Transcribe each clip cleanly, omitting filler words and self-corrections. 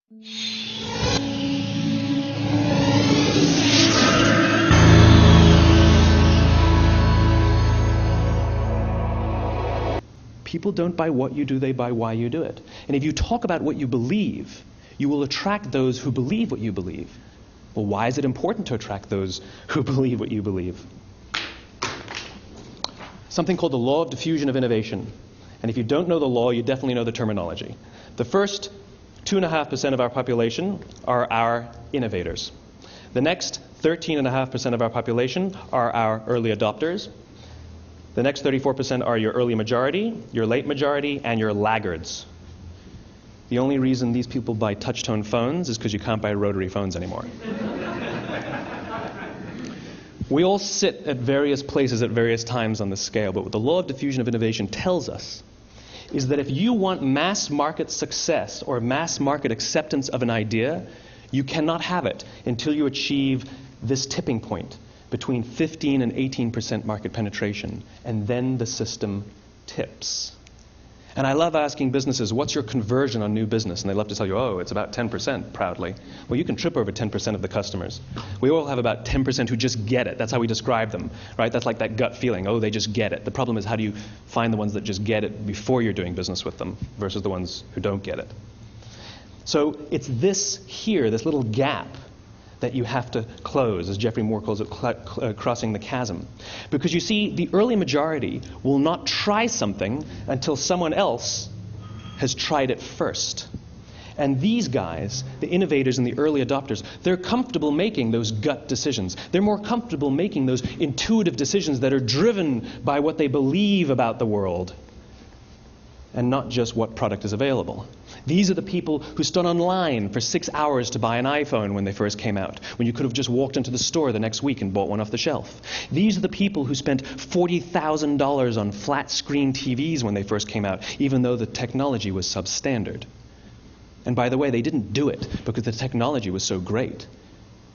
People don't buy what you do, they buy why you do it. And if you talk about what you believe, you will attract those who believe what you believe. Well, why is it important to attract those who believe what you believe? Something called the law of diffusion of innovation. And if you don't know the law, you definitely know the terminology. The first 2.5% of our population are our innovators. The next 13.5% of our population are our early adopters. The next 34% are your early majority, your late majority, and your laggards. The only reason these people buy touch-tone phones is because you can't buy rotary phones anymore. We all sit at various places at various times on the scale, but what the law of diffusion of innovation tells us is that if you want mass market success or mass market acceptance of an idea, you cannot have it until you achieve this tipping point between 15 and 18% market penetration, and then the system tips. And I love asking businesses, what's your conversion on new business? And they love to tell you, oh, it's about 10%, proudly. Well, you can trip over 10% of the customers. We all have about 10% who just get it. That's how we describe them, right? That's like that gut feeling, oh, they just get it. The problem is, how do you find the ones that just get it before you're doing business with them versus the ones who don't get it? So it's this here, this little gap, that you have to close, as Geoffrey Moore calls it, crossing the chasm. Because you see, the early majority will not try something until someone else has tried it first. And these guys, the innovators and the early adopters, they're comfortable making those gut decisions. They're more comfortable making those intuitive decisions that are driven by what they believe about the world, and not just what product is available. These are the people who stood online for 6 hours to buy an iPhone when they first came out, when you could have just walked into the store the next week and bought one off the shelf. These are the people who spent $40,000 on flat-screen TVs when they first came out, even though the technology was substandard. And by the way, they didn't do it because the technology was so great.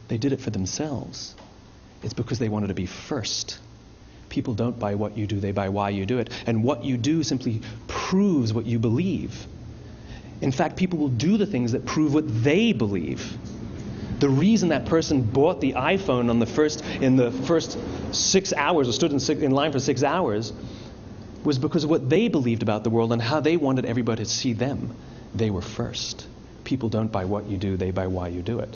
They did it for themselves. It's because they wanted to be first. People don't buy what you do, they buy why you do it. And what you do simply proves what you believe. In fact, people will do the things that prove what they believe. The reason that person bought the iPhone in the first 6 hours, or stood in line for 6 hours, was because of what they believed about the world and how they wanted everybody to see them. They were first. People don't buy what you do, they buy why you do it.